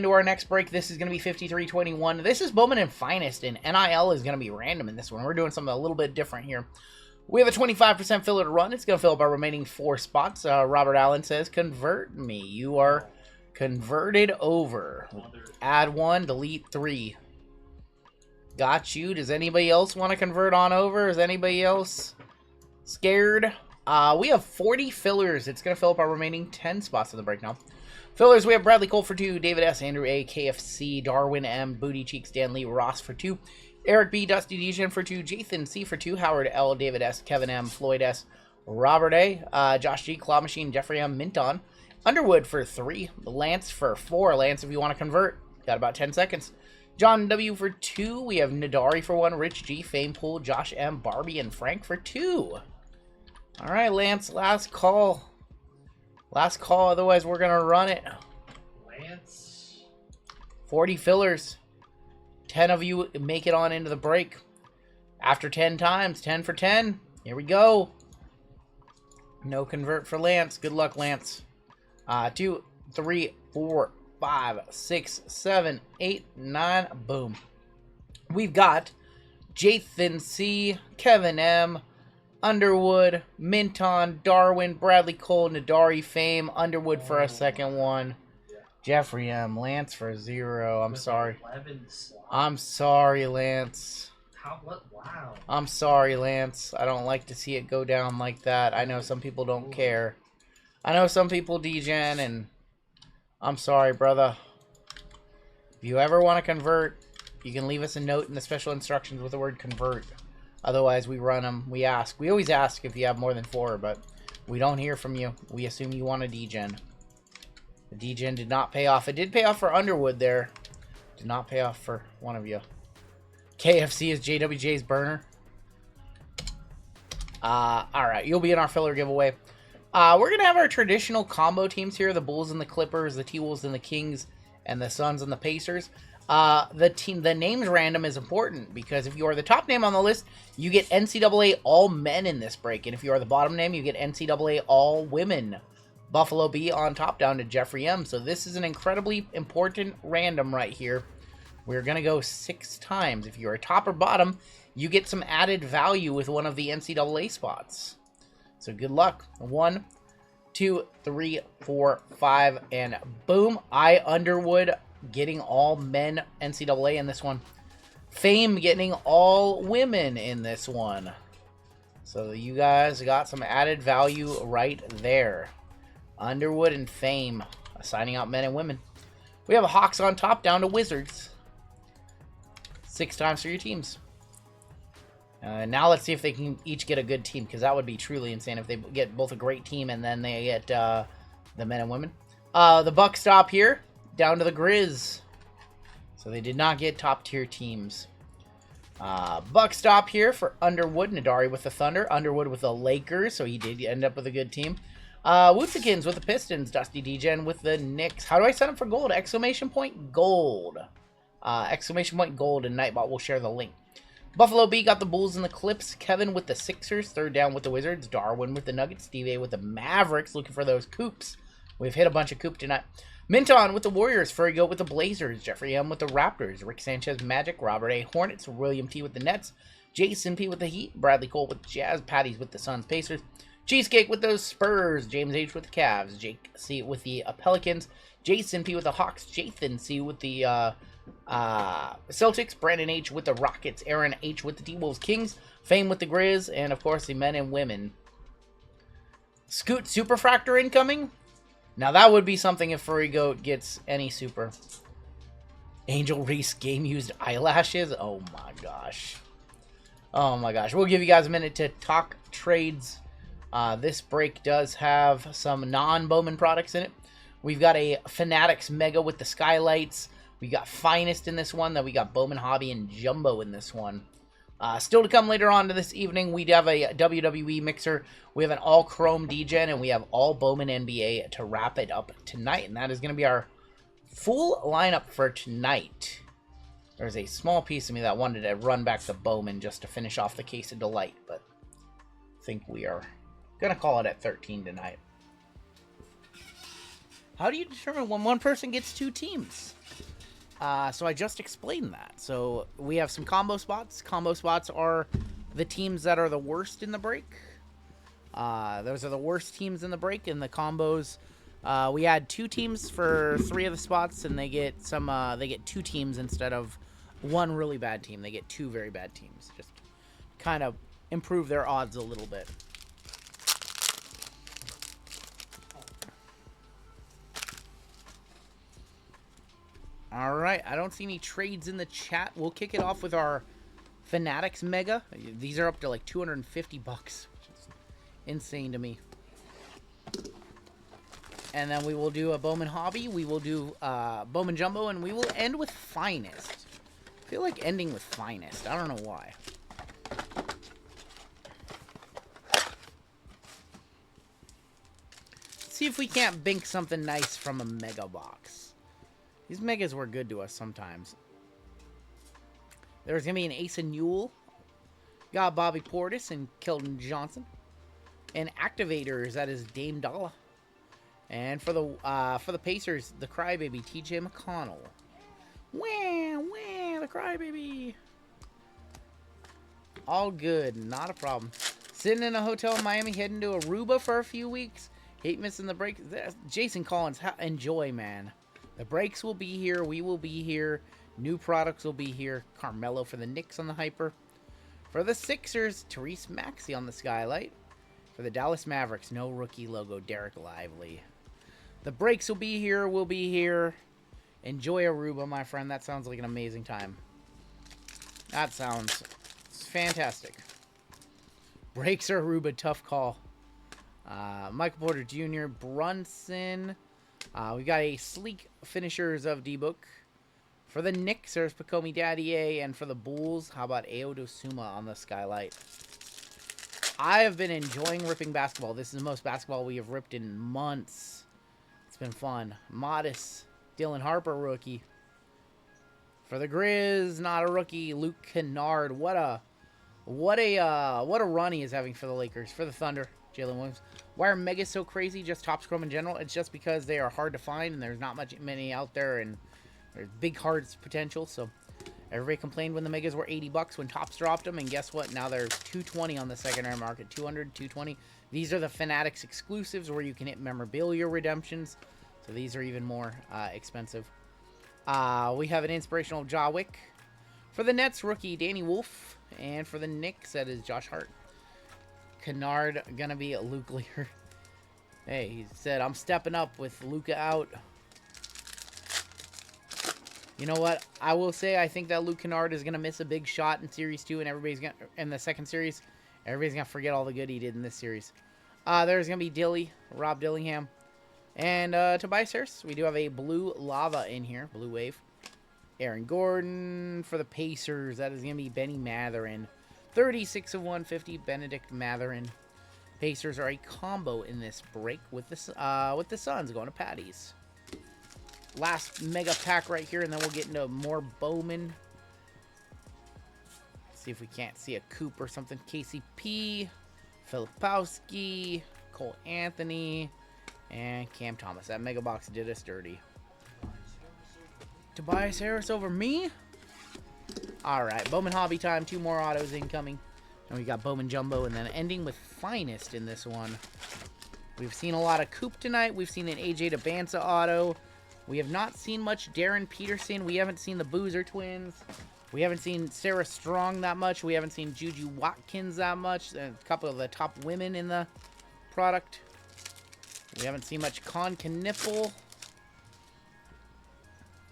Into our next break, this is going to be 53-21. This is Bowman Finest, and NIL is going to be random in this one. We're doing something a little bit different here. We have a 25% filler to run. It's going to fill up our remaining 4 spots. Robert Allen says, convert me. You are converted over. Add 1, delete 3. Got you. Does anybody else want to convert on over? Is anybody else scared? We have 40 fillers. It's going to fill up our remaining 10 spots of the break now. Fillers, we have Bradley Cole for 2, David S., Andrew A., KFC, Darwin M., Booty Cheeks, Dan Lee, Ross for 2, Eric B., Dusty Dejan for 2, Jathan C. for 2, Howard L., David S., Kevin M., Floyd S., Robert A., Josh G., Claw Machine, Jeffrey M., Minton, Underwood for 3, Lance for 4. Lance, if you want to convert, got about 10 seconds. John W. for 2, we have Nadari for 1, Rich G., Fame Pool, Josh M., Barbie, and Frank for 2. All right, Lance, last call. Last call, otherwise we're going to run it. Lance. 40 fillers. 10 of you make it on into the break. After 10 times, 10 for 10. Here we go. No convert for Lance. Good luck, Lance. 2, 3, 4, 5, 6, 7, 8, 9. Boom. We've got Jathan C., Kevin M., Underwood, Minton, Darwin, Bradley Cole, Nadari, Fame, Underwood for a second one. Jeffrey M., Lance for 0. I'm sorry. I'm sorry, Lance. Wow. I'm sorry, Lance. I don't like to see it go down like that. I know some people don't care. I know some people degen, and I'm sorry, brother. If you ever want to convert, you can leave us a note in the special instructions with the word convert. Otherwise, we run them. We ask. We always ask if you have more than 4, but we don't hear from you. We assume you want a degen. The degen did not pay off. It did pay off for Underwood there. Did not pay off for one of you. KFC is JWJ's burner. Alright, you'll be in our filler giveaway. We're going to have our traditional combo teams here. The Bulls and the Clippers, the T-Wolves and the Kings, and the Suns and the Pacers. The names random is important because if you are the top name on the list, you get NCAA All Men in this break. And if you are the bottom name, you get NCAA All Women. Buffalo B on top down to Jeffrey M. So this is an incredibly important random right here. We're going to go 6 times. If you're a top or bottom, you get some added value with one of the NCAA spots. So good luck. 1, 2, 3, 4, 5, and boom. Underwood getting all men NCAA in this one. Fame getting all women in this one. So you guys got some added value right there. Underwood and Fame assigning out men and women. We have a Hawks on top down to Wizards. 6 times for your teams. Now let's see if they can each get a good team, because that would be truly insane if they get both a great team and then they get the men and women. The Bucks stop here. Down to the Grizz. So they did not get top tier teams. Buck stop here for Underwood. Nadari with the Thunder. Underwood with the Lakers. So he did end up with a good team. Wootsikins with the Pistons. Dusty Degen with the Knicks. How do I set up for gold? Exclamation point gold. Exclamation point gold, and Nightbot will share the link. Buffalo B got the Bulls and the Clips. Kevin with the Sixers. Third down with the Wizards. Darwin with the Nuggets. Steve A with the Mavericks. Looking for those coops. We've hit a bunch of coop tonight. Minton with the Warriors, Furry Goat with the Blazers, Jeffrey M with the Raptors, Rick Sanchez Magic, Robert A Hornets, William T with the Nets, Jason P with the Heat, Bradley Cole with Jazz, Patties with the Suns Pacers, Cheesecake with those Spurs, James H with the Cavs, Jake C with the Pelicans, Jason P with the Hawks, Jathan C with the Celtics, Brandon H with the Rockets, Aaron H with the T-Wolves Kings, Fame with the Grizz, and of course the men and women. Scoot Superfractor incoming. Now that would be something if Furry Goat gets any super. Angel Reese game used eyelashes. Oh my gosh. Oh my gosh. We'll give you guys a minute to talk trades. This break does have some non-Bowman products in it. We've got a Fanatics Mega with the skylights. We got Finest in this one. Then we got Bowman Hobby and Jumbo in this one. Still to come later on to this evening, we have a WWE mixer. We have an all Chrome Degen, and we have all Bowman NBA to wrap it up tonight. And that is going to be our full lineup for tonight. There's a small piece of me that wanted to run back to Bowman just to finish off the Case of Delight, but I think we are going to call it at 13 tonight. How do you determine when one person gets 2 teams? So I just explained that. So we have some combo spots. Combo spots are the teams that are the worst in the break. Those are the worst teams in the break. In the combos, we add 2 teams for 3 of the spots, and they get some. They get 2 teams instead of 1 really bad team. They get 2 very bad teams. Just kind of improve their odds a little bit. All right, I don't see any trades in the chat. We'll kick it off with our Fanatics Mega. These are up to like 250 bucks, which is insane to me. And then we will do a Bowman Hobby. We will do Bowman Jumbo, and we will end with Finest. I feel like ending with Finest. I don't know why. Let's see if we can't bink something nice from a Mega Box. These Megas were good to us sometimes. There's going to be an Ace and Newell. Got Bobby Portis and Keldon Johnson. And Activators, that is Dame Dalla. And for the Pacers, the Crybaby, TJ McConnell. Wham, wham, the Crybaby. All good, not a problem. Sitting in a hotel in Miami, heading to Aruba for a few weeks. Hate missing the break. Jason Collins, enjoy, man. The breaks will be here. We will be here. New products will be here. Carmelo for the Knicks on the Hyper. For the Sixers, Therese Maxey on the Skylight. For the Dallas Mavericks, no rookie logo, Derek Lively. The breaks will be here. We'll be here. Enjoy Aruba, my friend. That sounds like an amazing time. That sounds fantastic. Breaks or Aruba, tough call. Michael Porter Jr., Brunson. We got a sleek finishers of D-Book. For the Knicks, there's Pacomi Daddier. And for the Bulls, how about Ayo Dosunmu on the Skylight? I have been enjoying ripping basketball. This is the most basketball we have ripped in months. It's been fun. Modest. Dylan Harper, rookie. For the Grizz, not a rookie. Luke Kennard. What a run he is having for the Lakers. For the Thunder, Jalen Williams. Why are Megas so crazy? Just Topps Chrome in general? It's just because they are hard to find and there's not many out there, and there's big cards potential. So everybody complained when the Megas were 80 bucks when Topps dropped them, and guess what? Now they're 220 on the secondary market. 200, 220. These are the Fanatics exclusives where you can hit memorabilia redemptions. So these are even more expensive. We have an inspirational Jawick. For the Nets, rookie Danny Wolf. And for the Knicks, that is Josh Hart. Kennard gonna be a Luke Lear. Hey, he said, I'm stepping up with Luka out. You know what? I will say I think that Luke Kennard is gonna miss a big shot in Series 2, and everybody's gonna in the second series. Everybody's gonna forget all the good he did in this series. There's gonna be Rob Dillingham. And Tobias Harris. We do have a blue lava in here. Blue wave. Aaron Gordon for the Pacers. That is going to be Benny Matherin. 36 of 150, Benedict Matherin. Pacers are a combo in this break with the Suns going to Patties. Last mega pack right here, and then we'll get into more Bowman. See if we can't see a Coop or something. KCP, Filipowski, Cole Anthony, and Cam Thomas. That mega box did us dirty. Tobias Harris over me? Alright, Bowman Hobby time. 2 more autos incoming. And we got Bowman Jumbo, and then ending with Finest in this one. We've seen a lot of Coop tonight. We've seen an AJ DeBanza auto. We have not seen much Darren Peterson. We haven't seen the Boozer twins. We haven't seen Sarah Strong that much. We haven't seen Juju Watkins that much. A couple of the top women in the product. We haven't seen much Con Kniffle.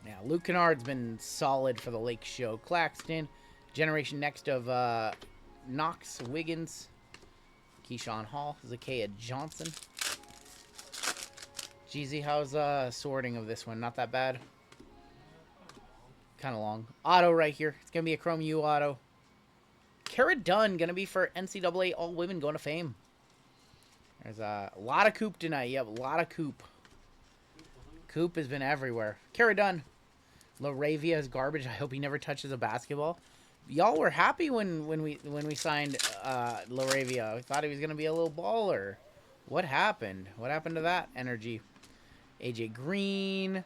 Yeah, Luke Kennard's been solid for the Lake Show. Claxton, Generation Next of Knox, Wiggins, Keyshawn Hall, Zakiya Johnson. Jeezy, how's sorting of this one? Not that bad. Kind of long. Auto right here. It's going to be a Chrome U auto. Cara Dunn, going to be for NCAA All Women going to Fame. There's a lot of Coop tonight. Yep, a lot of Coop. Coop has been everywhere. Cara Dunn. Laravia is garbage. I hope he never touches a basketball. Y'all were happy when we signed Laravia. We thought he was going to be a little baller. What happened? What happened to that energy? AJ Green.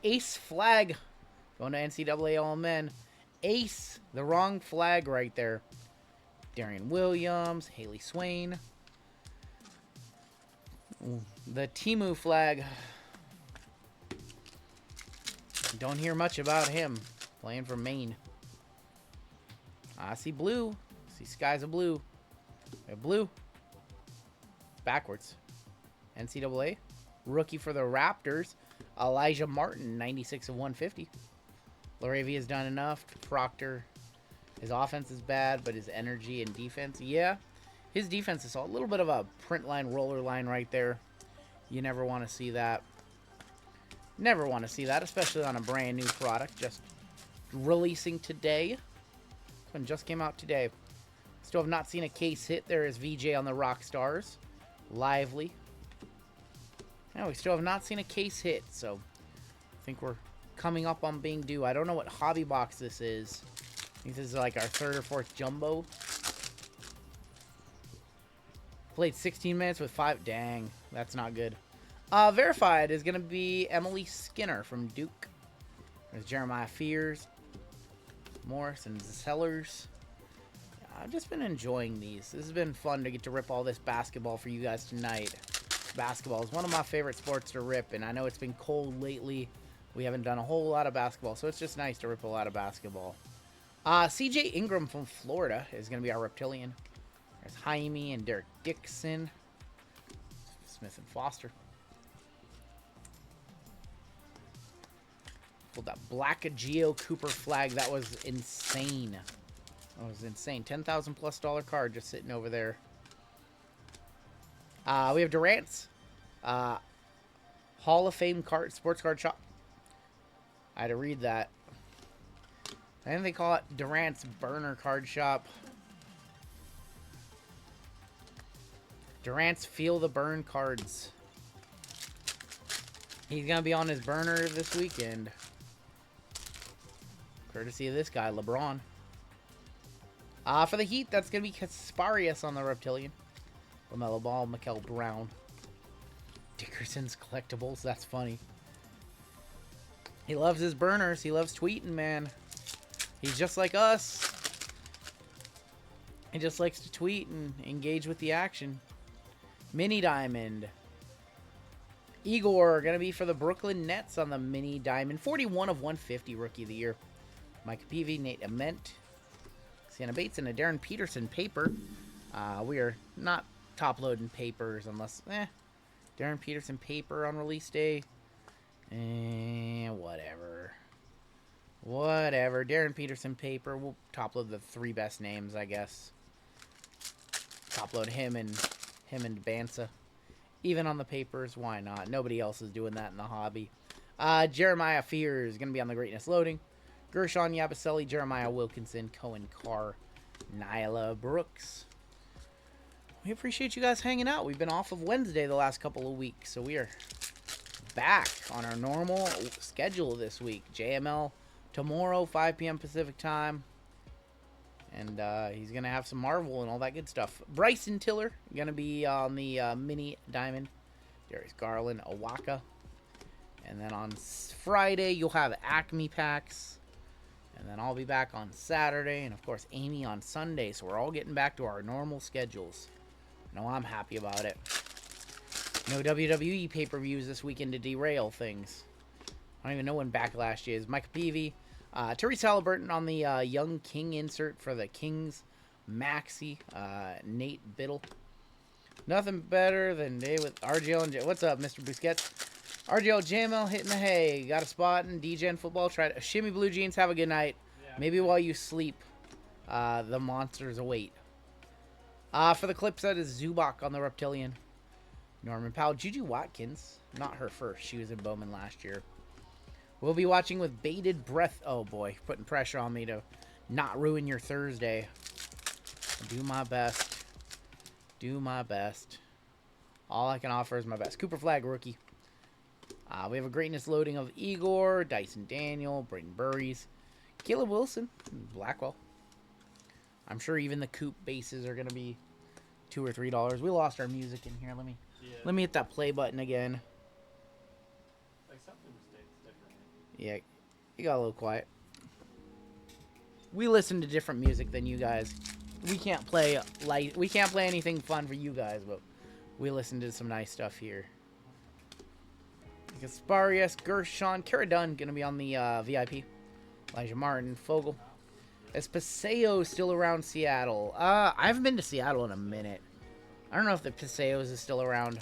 Ace flag. Going to NCAA All-Men. Ace. The wrong flag right there. Darian Williams. Haley Swain. The Timu flag. Don't hear much about him. Playing for Maine. I see blue. See skies of blue. We have blue. Backwards. NCAA. Rookie for the Raptors. Elijah Martin, 96 of 150. Laravia's done enough. Proctor. His offense is bad, but his energy and defense, yeah. His defense is a little bit of a print line, roller line right there. You never want to see that. Never want to see that, especially on a brand new product. Just releasing today. This one just came out today. Still have not seen a case hit. There is VJ on the Rock Stars. Lively. Yeah, we still have not seen a case hit, so I think we're coming up on being due. I don't know what hobby box this is. I think this is like our 3rd or 4th jumbo. Played 16 minutes with 5. Dang, that's not good. Verified is going to be Emily Skinner from Duke. There's Jeremiah Fears. Morris and Sellers. I've just been enjoying these. This has been fun to get to rip all this basketball for you guys tonight. Basketball is one of my favorite sports to rip, and I know it's been cold lately. We haven't done a whole lot of basketball, so it's just nice to rip a lot of basketball. CJ Ingram from Florida is going to be our Reptilian. There's Jaime and Derek Dixon. Smith and Foster. Pulled that black Geo Cooper flag. That was insane. That was insane. $10,000 plus card just sitting over there. We have Durant's Hall of Fame card, sports card shop. I had to read that. I think they call it Durant's Burner Card Shop. Durant's Feel the Burn cards. He's going to be on his burner this weekend. Courtesy of this guy, LeBron. For the Heat, that's going to be Kasparius on the Reptilian. LaMelo Ball, Mikael Brown. Dickerson's Collectibles, that's funny. He loves his burners. He loves tweeting, man. He's just like us. He just likes to tweet and engage with the action. Mini Diamond. Igor, going to be for the Brooklyn Nets on the Mini Diamond. 41 of 150, Rookie of the Year. Mike Peavy, Nate Ament. Sienna Bates, and a Darren Peterson paper. We are not top-loading papers unless... Darren Peterson paper on release day. Whatever. Whatever. Darren Peterson paper. We'll top-load the 3 best names, I guess. Top-load him and Bansa. Even on the papers, why not? Nobody else is doing that in the hobby. Jeremiah Fears is going to be on the Greatness Loading. Gershon Yabusele, Jeremiah Wilkinson, Cohen Carr, Nyla Brooks. We appreciate you guys hanging out. We've been off of Wednesday the last couple of weeks, so we are back on our normal schedule this week. JML tomorrow, 5 p.m. Pacific time. And he's going to have some Marvel and all that good stuff. Bryson Tiller, going to be on the Mini Diamond. Darius Garland, Awaka. And then on Friday, you'll have Acme packs. And then I'll be back on Saturday. And, of course, Amy on Sunday. So we're all getting back to our normal schedules. No, I'm happy about it. No WWE pay-per-views this weekend to derail things. I don't even know when Backlash is. Mike Peavy. Therese Halliburton on the Young King insert for the Kings. Maxi. Nate Biddle. Nothing better than day with RGL and what's up, Mr. Busquets? RGL JML hitting the hay. Got a spot in DGen football. Try to shimmy blue jeans. Have a good night. Yeah. Maybe while you sleep, the monsters await. For the clip set is Zubak on the Reptilian. Norman Powell. Juju Watkins. Not her first. She was in Bowman last year. We'll be watching with bated breath. Oh, boy. Putting pressure on me to not ruin your Thursday. I'll do my best. Do my best. All I can offer is my best. Cooper Flag, rookie. We have a greatness loading of Igor, Dyson Daniel, Braden Burries, Caleb Wilson, Blackwell. I'm sure even the Coop bases are going to be $2 or $3. We lost our music in here. Let me hit that play button again. Yeah, you got a little quiet. We listen to different music than you guys. We can't play anything fun for you guys, but we listen to some nice stuff here. Gasparius, Gershon, Caradun gonna be on the VIP. Elijah Martin, Fogel. Is Paseo still around Seattle? I haven't been to Seattle in a minute. I don't know if the Paseos is still around.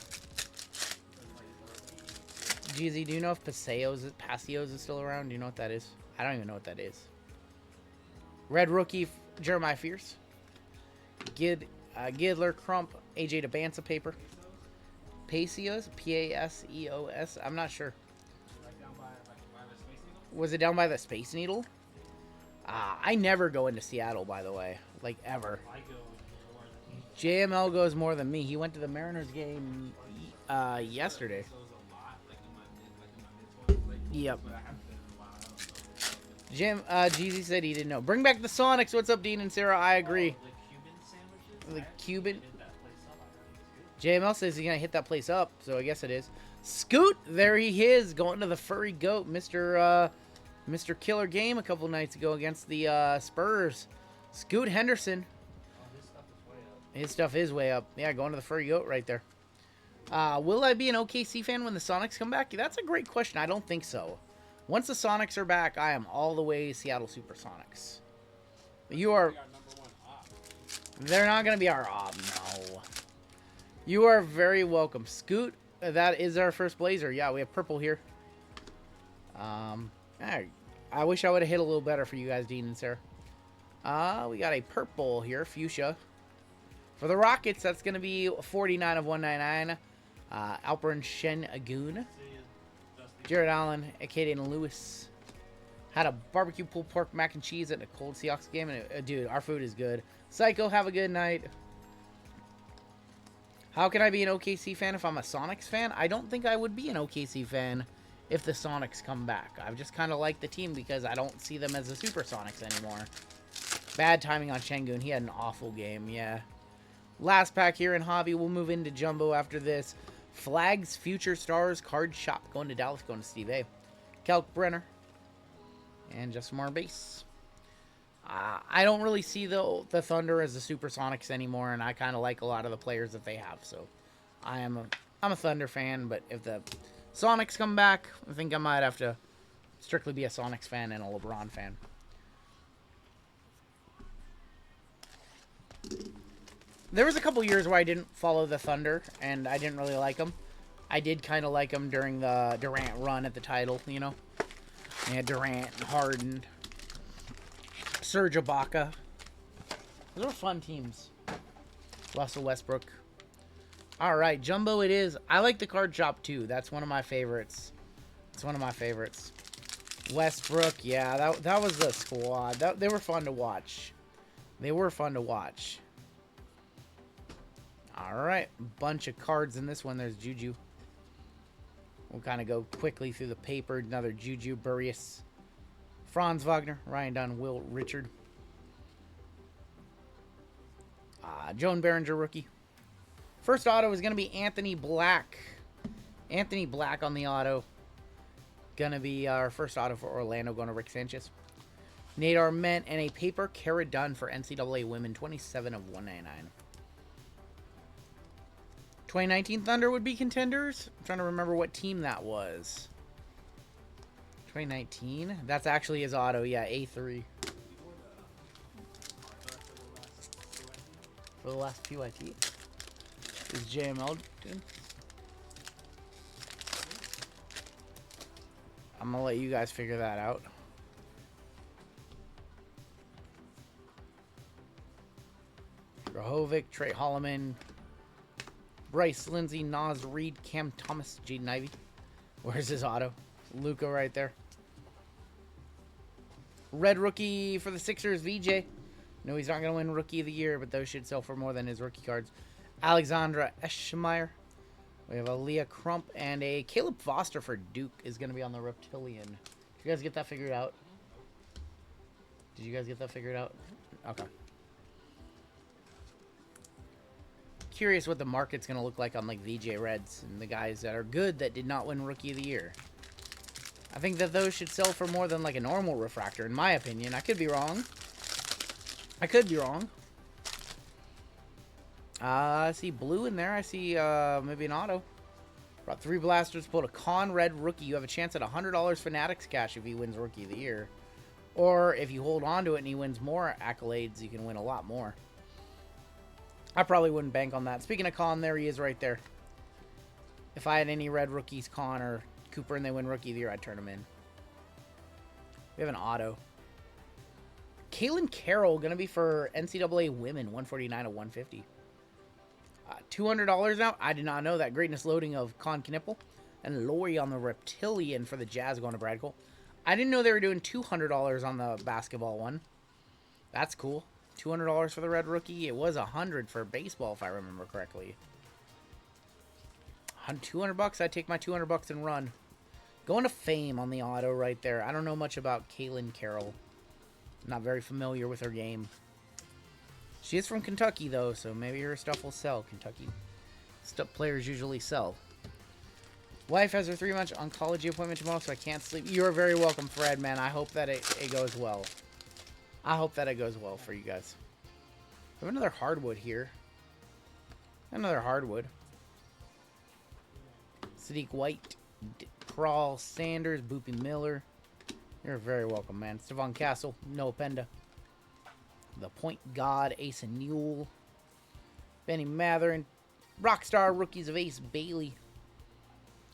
GZ, do you know if Paseos is still around? Do you know what that is? I don't even know what that is. Red rookie, Jeremiah Fierce. Gidler, Crump, AJ DeBanza paper. Paseos, Paseos. I'm not sure. Was it down by the Space Needle? I never go into Seattle, by the way. Like, ever. JML goes more than me. He went to the Mariners game yesterday. Yep. Jeezy said he didn't know. Bring back the Sonics. What's up, Dean and Sarah? I agree. The Cuban. JML says he's going to hit that place up, so I guess it is. Scoot, there he is, going to the Furry Goat. Mr. Killer Game a couple nights ago against the Spurs. Scoot Henderson. His stuff is way up. Yeah, going to the Furry Goat right there. Will I be an OKC fan when the Sonics come back? That's a great question. I don't think so. Once the Sonics are back, I am all the way Seattle Supersonics. You are... They're not going to be our ob, no. You are very welcome. Scoot, that is our first Blazer. Yeah, we have purple here. I wish I would have hit a little better for you guys, Dean and Sarah. We got a purple here, fuchsia. For the Rockets, that's going to be 49 of 199. Alperin Shen Agoon. Jared Allen, Acadian Lewis. Had a barbecue pulled pork mac and cheese at a cold Seahawks game. And dude, our food is good. Psycho, have a good night. How can I be an OKC fan if I'm a Sonics fan? I don't think I would be an OKC fan if the Sonics come back. I just kind of like the team because I don't see them as the Supersonics anymore. Bad timing on Şengün. He had an awful game, yeah. Last pack here in Hobby. We'll move into Jumbo after this. Flags, Future Stars, Card Shop. Going to Dallas, going to Steve A. Kelk Brenner. And just more base. I don't really see the Thunder as the Supersonics anymore, and I kind of like a lot of the players that they have. So I'm a Thunder fan, but if the Sonics come back, I think I might have to strictly be a Sonics fan and a LeBron fan. There was a couple years where I didn't follow the Thunder, and I didn't really like them. I did kind of like them during the Durant run at the title, you know. They had Durant and Harden, Serge Ibaka. Those were fun teams. Russell Westbrook. All right, Jumbo it is. I like the Card Shop, too. That's one of my favorites. It's one of my favorites. Westbrook, yeah, that was the squad. They were fun to watch. They were fun to watch. All right, bunch of cards in this one. There's Juju. We'll kind of go quickly through the paper. Another Juju, Burius, Franz Wagner, Ryan Dunn, Will Richard. Joan Behringer, rookie. First auto is going to be Anthony Black. Anthony Black on the auto. Going to be our first auto for Orlando, going to Rick Sanchez. Nate Arment, and a paper Cara Dunn for NCAA Women, 27 of 199. 2019 Thunder would be contenders. I'm trying to remember what team that was. 2019? That's actually his auto. Yeah, A3. For the last PYT. Is JML good? I'm going to let you guys figure that out. Grahovic, Trey Holloman, Bryce Lindsey, Nas Reed, Cam Thomas, Jaden Ivey. Where's his auto? Luka right there. Red rookie for the Sixers, VJ. No, he's not going to win Rookie of the Year, but those should sell for more than his rookie cards. Alexandra Eschmeyer. We have a Leah Crump, and a Caleb Foster for Duke is going to be on the Reptilian. Did you guys get that figured out? Did you guys get that figured out? Okay. Curious what the market's going to look like on like VJ Reds and the guys that are good that did not win Rookie of the Year. I think that those should sell for more than like a normal refractor, in my opinion. I could be wrong. I could be wrong. I see blue in there. I see maybe an auto. Brought 3 blasters. Pulled a Con Red rookie. You have a chance at $100 Fanatics cash if he wins Rookie of the Year. Or if you hold on to it and he wins more accolades, you can win a lot more. I probably wouldn't bank on that. Speaking of Con, there he is right there. If I had any red rookies, Con or Cooper, and they win Rookie of the Year, I'd turn them in. We have an auto. Kaylin Carroll, going to be for NCAA Women, 149 to 150. $200 now. I did not know that. Greatness loading of Con Knipple. And Lori on the Reptilian for the Jazz going to Brad Cole. I didn't know they were doing $200 on the basketball one. That's cool. $200 for the red rookie. It was $100 for baseball, if I remember correctly. $200. I'd take my $200 and run. Going to Fame on the auto right there. I don't know much about Kaylin Carroll. Not very familiar with her game. She is from Kentucky, though, so maybe her stuff will sell. Kentucky players usually sell. Wife has her 3-month oncology appointment tomorrow, so I can't sleep. You are very welcome, Fred, man. I hope that it goes well. I hope that it goes well for you guys. We have another hardwood here. Another hardwood. Sadiq White, Crawl, Sanders, Boopy Miller. You're very welcome, man. Stephon Castle, Noah Penda. The Point God, Ace and Newell. Benny Matherin. Rockstar rookies of Ace Bailey.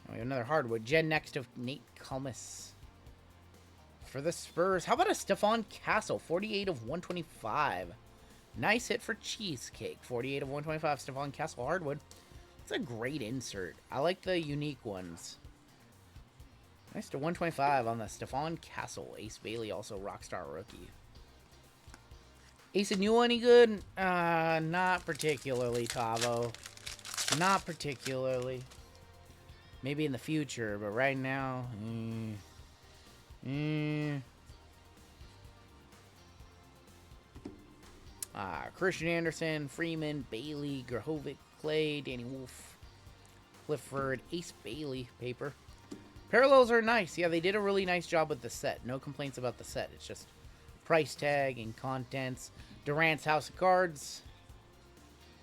We have another hardwood. Gen next of Nate Kulmus. For the Spurs, how about a Stephon Castle? 48 of 125. Nice hit for Cheesecake. 48 of 125. Stephon Castle hardwood. It's a great insert. I like the unique ones. Nice to 125 on the Stephon Castle. Ace Bailey, also Rockstar rookie. Ace and Newell, any good? Not particularly, Tavo. Not particularly. Maybe in the future, but right now... Christian Anderson, Freeman, Bailey, Grahovic, Clay, Danny Wolf, Clifford, Ace Bailey, paper. Parallels are nice. Yeah, they did a really nice job with the set. No complaints about the set. It's just price tag and contents. Durant's House of Cards.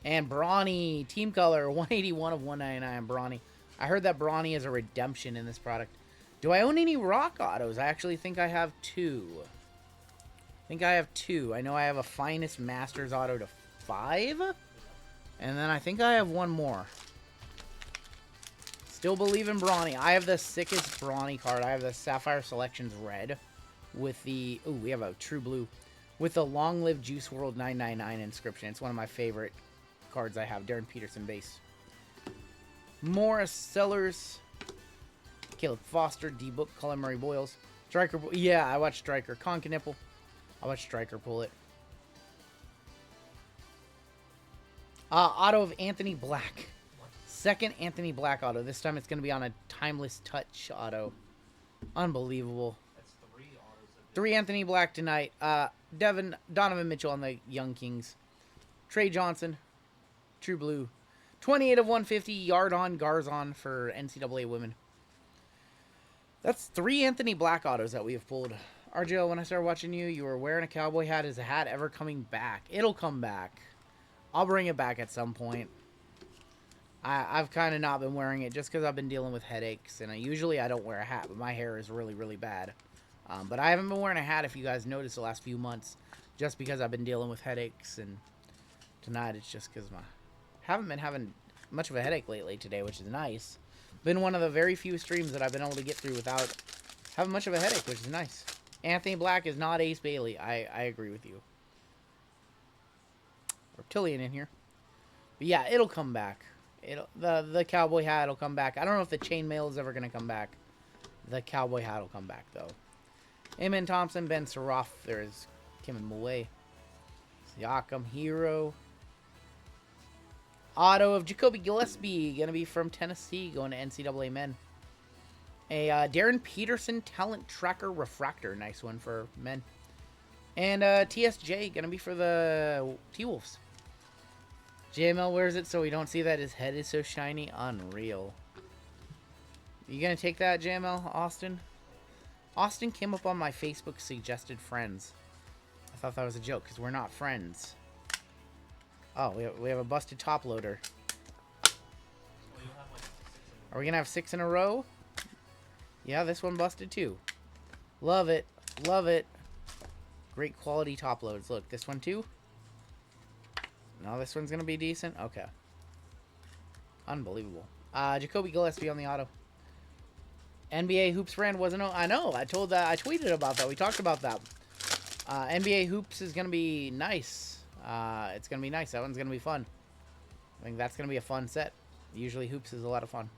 And Brawny, team color, 181 of 199, Brawny. I heard that Brawny is a redemption in this product. Do I own any rock autos? I actually think I have 2. I know I have a Finest Masters auto to 5. And then I think I have one more. Still believe in Brawny. I have the sickest Brawny card. I have the Sapphire Selections Red. With the... Ooh, we have a True Blue. With the Long Live Juice World 999 inscription. It's one of my favorite cards I have. Darren Peterson base. Morris Sellers. Caleb Foster. D-Book. Colin Murray Boyles. Striker. Yeah, I watched Striker. Con Knipple. I watched Striker pull it. Auto of Anthony Black. Second Anthony Black auto. This time it's going to be on a Timeless Touch auto. Unbelievable. That's 3 autos. 3 Anthony Black tonight. Donovan Mitchell on the Young Kings. Trey Johnson. True Blue. 28 of 150. Yardon Garzon for NCAA Women. That's 3 Anthony Black autos that we have pulled. RGL, when I started watching you, you were wearing a cowboy hat. Is the hat ever coming back? It'll come back. I'll bring it back at some point. I've kind of not been wearing it just because I've been dealing with headaches. And usually I don't wear a hat, but my hair is really, really bad. But I haven't been wearing a hat, if you guys noticed, the last few months. Just because I've been dealing with headaches. And tonight it's just because haven't been having much of a headache lately today, which is nice. Been one of the very few streams that I've been able to get through without having much of a headache, which is nice. Anthony Black is not Ace Bailey. I agree with you. Reptilian in here. But yeah, it'll come back. The cowboy hat will come back. I don't know if the chainmail is ever going to come back. The cowboy hat will come back, though. Amen Thompson, Ben Saroff. There's Kim and Mouet. Siakam, Hero. Auto of Jacoby Gillespie. Going to be from Tennessee. Going to NCAA Men. A Darren Peterson Talent Tracker Refractor. Nice one for men. And TSJ. Going to be for the T-Wolves. JML wears it so we don't see that his head is so shiny. Unreal. You going to take that, JML, Austin? Austin came up on my Facebook suggested friends. I thought that was a joke because we're not friends. Oh, we have a busted top loader. Are we going to have 6 in a row? Yeah, this one busted too. Love it. Love it. Great quality top loads. Look, this one too. No, this one's going to be decent. Okay. Unbelievable. Jacoby Gillespie on the auto. NBA Hoops brand wasn't... I know. I tweeted about that. We talked about that. NBA Hoops is going to be nice. It's going to be nice. That one's going to be fun. I think that's going to be a fun set. Usually Hoops is a lot of fun.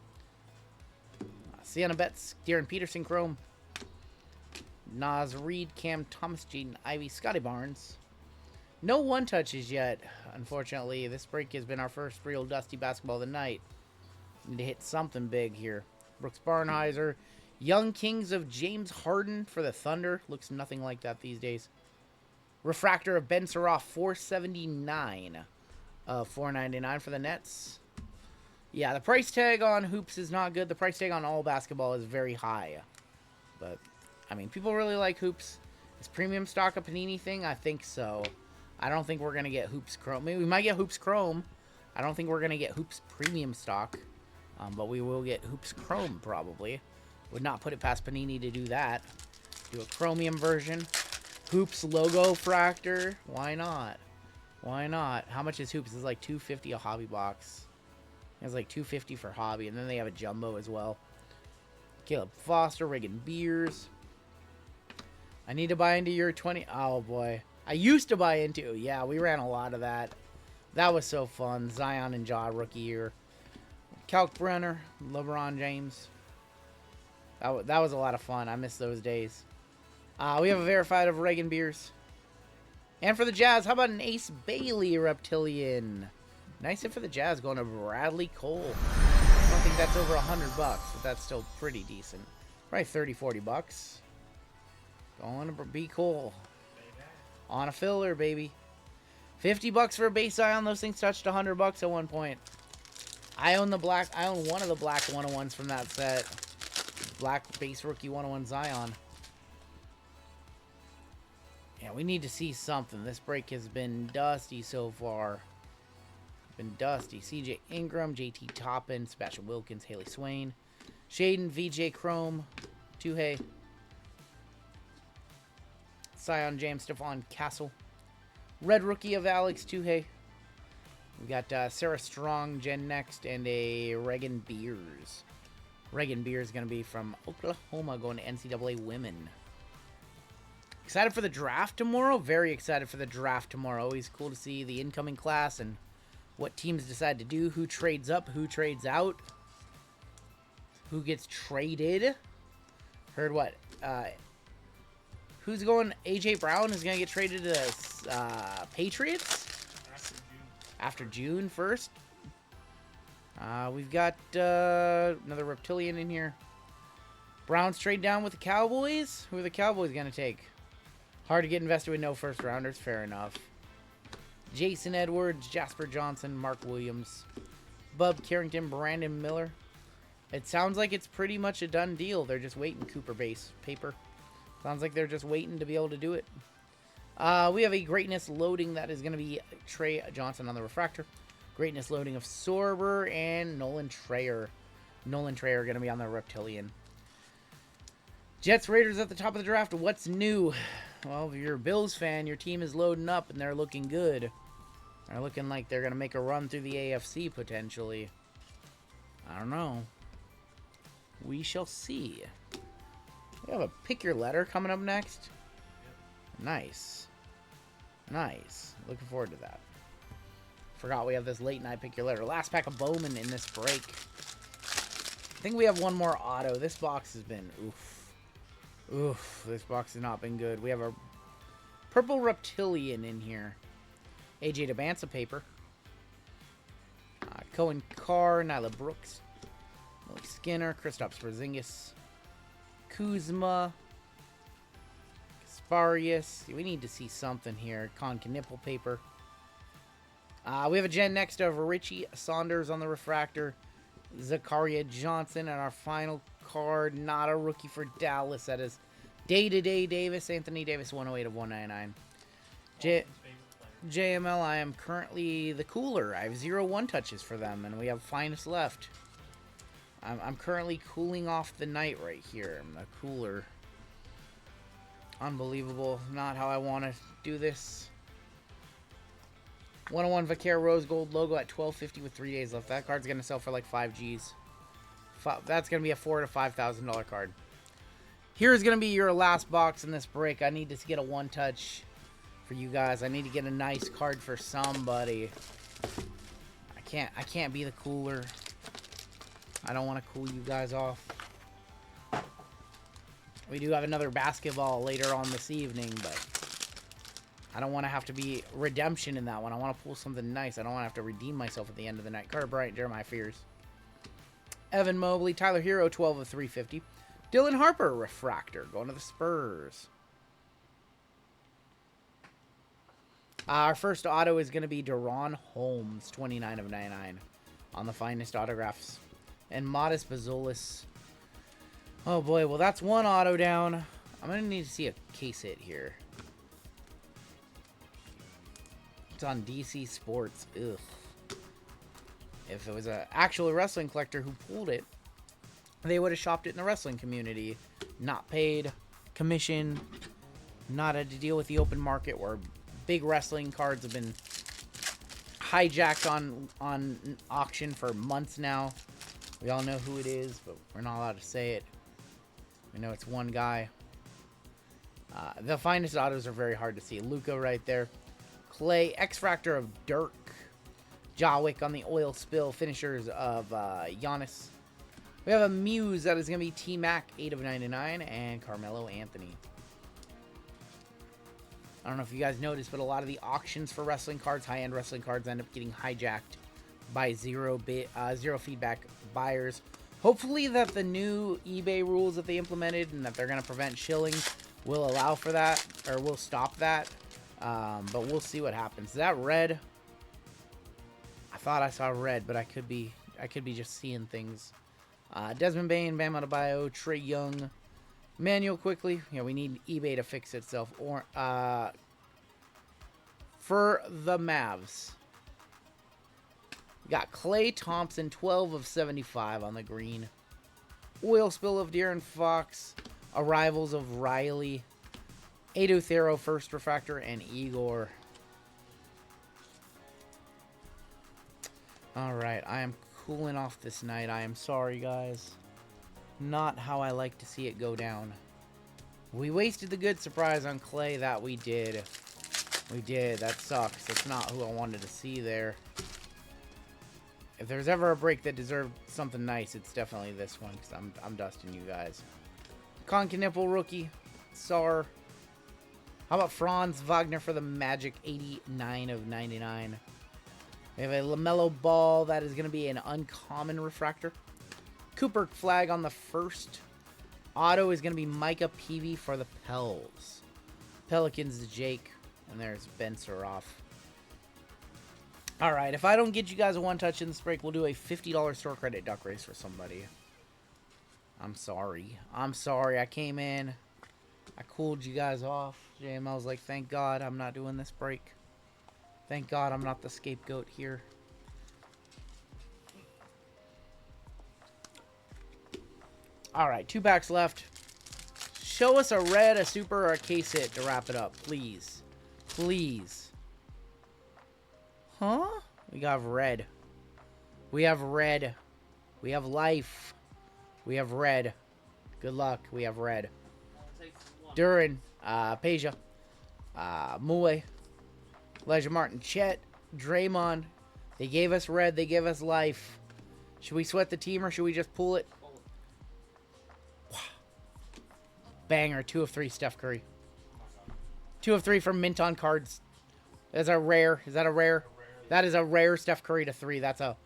Sienna Betts, Darren Peterson, Chrome. Nas Reed, Cam Thomas, Jaden Ivey, Scotty Barnes. No one-touches yet, unfortunately. This break has been our first real dusty basketball of the night. Need to hit something big here. Brooks Barnheiser. Young Kings of James Harden for the Thunder. Looks nothing like that these days. Refractor of Ben Saroff, 479 of 499 for the Nets. Yeah, the price tag on Hoops is not good. The price tag on all basketball is very high. But, I mean, people really like Hoops. Is premium stock a Panini thing? I think so. I don't think we're going to get Hoops Chrome. Maybe we might get Hoops Chrome. I don't think we're going to get Hoops Premium stock. But we will get Hoops Chrome, probably. Would not put it past Panini to do that. Do a Chromium version. Hoops Logo Fractor. Why not? Why not? How much is Hoops? It's like $250 a hobby box. It's like $250 for hobby. And then they have a jumbo as well. Caleb Foster, Reagan Beers. I need to buy into your 20... Oh, boy. I used to buy into... Yeah, we ran a lot of that. That was so fun. Zion and Ja rookie year. Kalkbrenner, LeBron James. That was a lot of fun. I miss those days. We have a verified of Reagan Beers. And for the Jazz, how about an Ace Bailey Reptilian? Nice hit for the Jazz going to Bradley Cole. I don't think that's over $100, but that's still pretty decent. Probably 30, 40 bucks. Going to be cool. On a filler, baby. 50 bucks for a base Zion. Those things touched 100 bucks at one point. I own one of the black 101s from that set. Black base rookie 101 Zion. Yeah, we need to see something. This break has been dusty so far. Been dusty. CJ Ingram, JT Toppin, Sebastian Wilkins, Haley Swain, Shaden, VJ Chrome, Tuhey, Sion James, Stephon Castle, red rookie of Alex Tuhey. We got Sarah Strong, Jen Next, and a Reagan Beers. Reagan Beers is going to be from Oklahoma, going to NCAA Women. Excited for the draft tomorrow? Very excited for the draft tomorrow. Always cool to see the incoming class and what teams decide to do. Who trades up, who trades out. Who gets traded. Heard what? Who's going? AJ Brown is going to get traded to the Patriots? After June 1st. We've got another Reptilian in here. Browns trade down with the Cowboys. Who are the Cowboys going to take? Hard to get invested with no first rounders. Fair enough. Jason Edwards, Jasper Johnson, Mark Williams, Bub Carrington, Brandon Miller. It sounds like it's pretty much a done deal. They're just waiting. Cooper base paper. Sounds like they're just waiting to be able to do it. We have a greatness loading that is going to be Trey Johnson on the refractor. Greatness loading of Sorber and Nolan Trayer. Nolan Trayer are going to be on the Reptilian. Jets Raiders at the top of the draft. What's new? Well, if you're a Bills fan, your team is loading up and they're looking good. They're looking like they're going to make a run through the AFC potentially. I don't know. We shall see. We have a pick your letter coming up next. Nice. Nice. Looking forward to that. Forgot we have this late night pick your letter. Last pack of Bowman in this break. I think we have one more auto. This box has been oof. Oof. This box has not been good. We have a purple Reptilian in here. AJ Debanza paper. Cohen Carr, Nyla Brooks, Millie Skinner, Kristaps Porzingis, Kuzma, Kasparius. We need to see something here. Con Knipple paper. We have a gen next of Richie Saunders on the refractor. Zakaria Johnson, and our final card, not a rookie for Dallas. That is Day-to-day Davis, Anthony Davis, 108 of 199. JML, I am currently the cooler. I have 0 one-touches for them, and we have Finest left. I'm currently cooling off the night right here. I'm the cooler. Unbelievable. Not how I want to do this. 101 Vaquer Rose Gold logo at 12.50 with 3 days left. That card's going to sell for like 5 Gs. That's going to be a $4,000 to $5,000 card. Here's going to be your last box in this break. I need to get a one-touch for you guys. I need to get a nice card for somebody. I can't be the cooler. I don't want to cool you guys off. We do have another basketball later on this evening, but I don't want to have to be redemption in that one. I want to pull something nice. I don't want to have to redeem myself at the end of the night. Carter Bryant, Jeremiah Fears. Evan Mobley, Tyler Hero, 12 of 350. Dylan Harper, Refractor, going to the Spurs. Our first auto is going to be Deron Holmes, 29 of 99 on the Finest autographs. And Modest Bazulis. Oh boy, well that's one auto down. I'm going to need to see a case hit here. It's on DC Sports. Ugh. If it was an actual wrestling collector who pulled it, they would have shopped it in the wrestling community. Not paid, commission, not had to deal with the open market where big wrestling cards have been hijacked on auction for months now. We all know who it is, but we're not allowed to say it. We know it's one guy. The Finest autos are very hard to see. Luka right there. Clay, X-Fractor of Dirk. Jawick on the oil spill. Finishers of Giannis. We have a Muse that is going to be T-Mac, 8 of 99. And Carmelo Anthony. I don't know if you guys noticed, but a lot of the auctions for wrestling cards, high-end wrestling cards, end up getting hijacked by zero feedback buyers. Hopefully that the new eBay rules that they implemented and that they're going to prevent shilling will allow for that, or will stop that. But we'll see what happens. Is that red? I thought I saw red, but I could be just seeing things. Desmond Bain, Bam Adebayo, Trae Young, Manuel quickly. Yeah, we need eBay to fix itself. Or for the Mavs. Got Klay Thompson, 12 of 75 on the green. Oil spill of De'Aaron Fox. Arrivals of Riley. Ado Thero, first refractor, and Igor. Alright, I am cooling off this night. I am sorry, guys. Not how I like to see it go down. We wasted the good surprise on Clay. That we did. We did. That sucks. That's not who I wanted to see there. If there's ever a break that deserved something nice, it's definitely this one, because I'm dusting you guys. Concaniple rookie. Sar. How about Franz Wagner for the Magic, 89 of 99. We have a LaMelo Ball. That is going to be an uncommon refractor. Cooper flag on the first. Auto is going to be Micah Peavy for the Pels. Pelicans, Jake. And there's Ben Saroff. Alright, if I don't get you guys a one-touch in this break, we'll do a $50 store credit duck race for somebody. I'm sorry. I'm sorry. I came in. I cooled you guys off. JML's like, thank God I'm not doing this break. Thank God I'm not the scapegoat here. Alright, 2 packs left. Show us a red, a super, or a case hit to wrap it up, please. Please. Huh? We got red. We have red. We have life. We have red. Good luck. We have red. Durin. Peja. Mue. Elijah Martin. Chet. Draymond. They gave us red. They gave us life. Should we sweat the team or should we just pull it? Banger. 2 of 3 Steph Curry. 2 of 3 from Mint on cards. That's a rare. Is that a rare? That is a rare Steph Curry to 3. That's a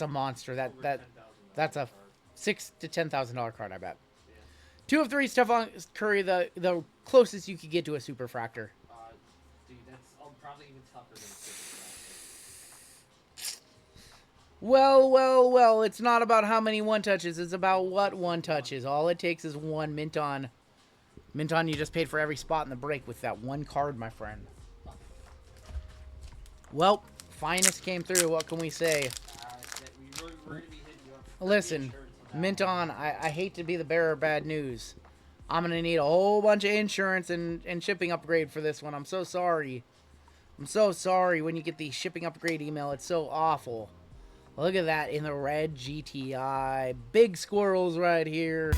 monster. That's a $6,000 to $10,000 card, I bet. 2 of 3 Steph Curry, the closest you could get to a super fractor. Dude, that's probably even tougher than Well, it's not about how many one touches. It's about what one touches. All it takes is one mint on Minton, you just paid for every spot in the break with that one card, my friend. Well, Finest came through. What can we say? Listen, Minton, I hate to be the bearer of bad news. I'm going to need a whole bunch of insurance and shipping upgrade for this one. I'm so sorry. I'm so sorry when you get the shipping upgrade email. It's so awful. Look at that in the red GTI. Big squirrels right here.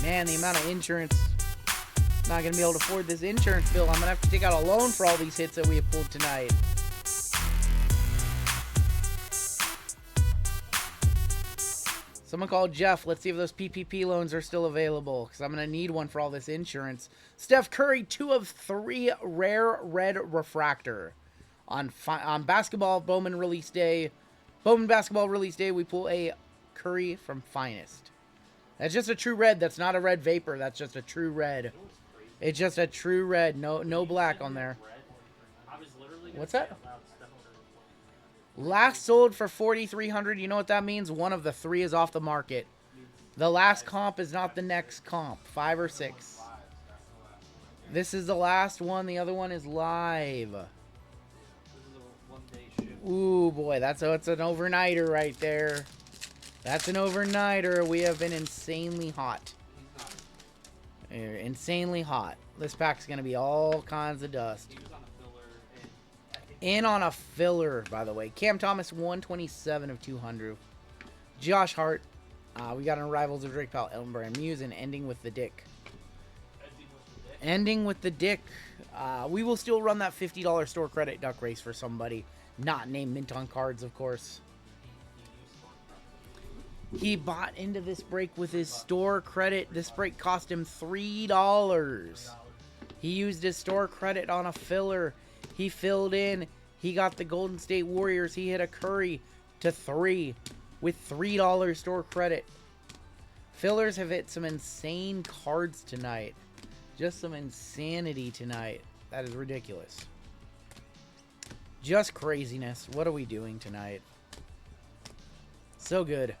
Man, the amount of insurance. Not going to be able to afford this insurance bill. I'm going to have to take out a loan for all these hits that we have pulled tonight. Someone called Jeff. Let's see if those PPP loans are still available, because I'm going to need one for all this insurance. Steph Curry, 2 of 3 rare red refractor. On basketball, Bowman release day. Bowman basketball release day, we pull a Curry from Finest. That's just a true red. That's not a red vapor. That's just a true red. It's just a true red. No black on there. What's that? Last sold for $4,300. You know what that means? One of the 3 is off the market. The last comp is not the next comp. 5 or 6. This is the last one. The other one is live. Ooh, boy. It's an overnighter right there. That's an overnighter. We have been insanely hot. Insanely hot. This pack's going to be all kinds of dust. In on a filler, by the way. Cam Thomas, 127 of 200. Josh Hart. We got an Arrivals of Drake Powell, Elton Brand Muse, and Ending with the Dick. Ending with the Dick. We will still run that $50 store credit duck race for somebody. Not named Mint on Cards, of course. He bought into this break with his store credit. This break cost him $3. He used his store credit on a filler. He filled in. He got the Golden State Warriors. He hit a Curry to 3 with $3 store credit. Fillers have hit some insane cards tonight. Just some insanity tonight. That is ridiculous. Just craziness. What are we doing tonight? So good.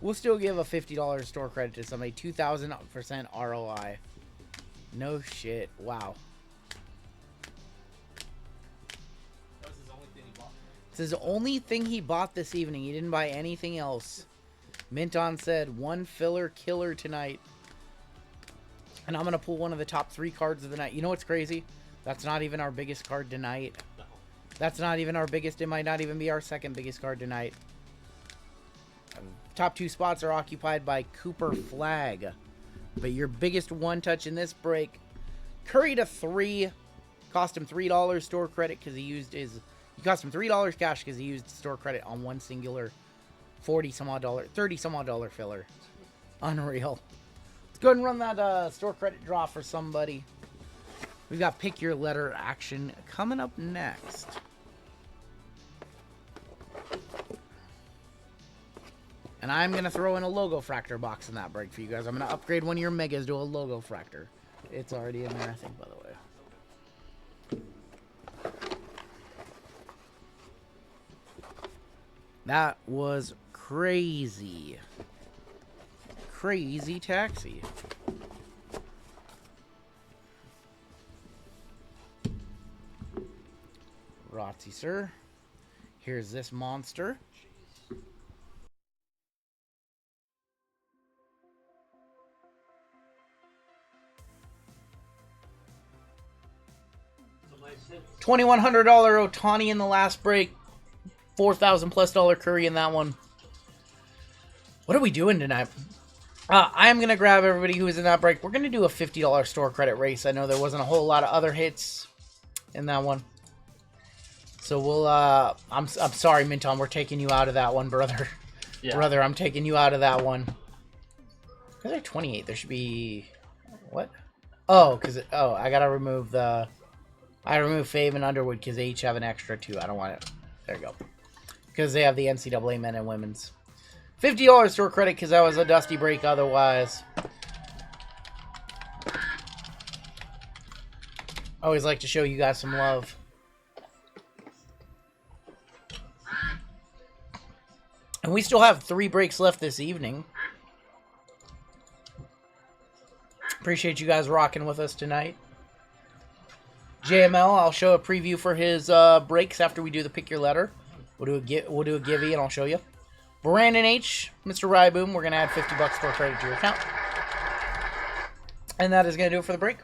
We'll still give a $50 store credit to somebody. 2,000% ROI. No shit. Wow. This is the only thing he bought this evening. He didn't buy anything else. Minton said, 1 filler killer tonight. And I'm going to pull one of the top 3 cards of the night. You know what's crazy? That's not even our biggest card tonight. That's not even our biggest. It might not even be our second biggest card tonight. Top 2 spots are occupied by Cooper Flag. But your biggest one touch in this break, Curry to 3. Cost him $3 store credit because he used his... He cost him $3 cash because he used store credit on one singular $30-some-odd filler. Unreal. Let's go ahead and run that store credit draw for somebody. We've got Pick Your Letter action coming up next. And I'm going to throw in a logo fractor box in that break for you guys. I'm going to upgrade one of your megas to a logo fractor. It's already in there, I think, by the way. That was crazy. Crazy taxi. Rotsy, sir. Here's this monster. $2,100 Ohtani in the last break. $4,000+ Curry in that one. What are we doing tonight? I am going to grab everybody who is in that break. We're going to do a $50 store credit race. I know there wasn't a whole lot of other hits in that one. So we'll, I'm sorry, Minton, we're taking you out of that one, brother. Yeah. Brother, I'm taking you out of that one. Because they're 28. There should be, what? Oh, I got to remove I removed Fave and Underwood because they each have an extra 2. I don't want it. There you go. Because they have the NCAA men and women's. $50 store credit because that was a dusty break otherwise. Always like to show you guys some love. And we still have 3 breaks left this evening. Appreciate you guys rocking with us tonight. JML, I'll show a preview for his breaks after we do the pick your letter. We'll do a givey and I'll show you. Brandon H, Mr. Ryboom, we're gonna add $50 for a credit to your account. And that is gonna do it for the break.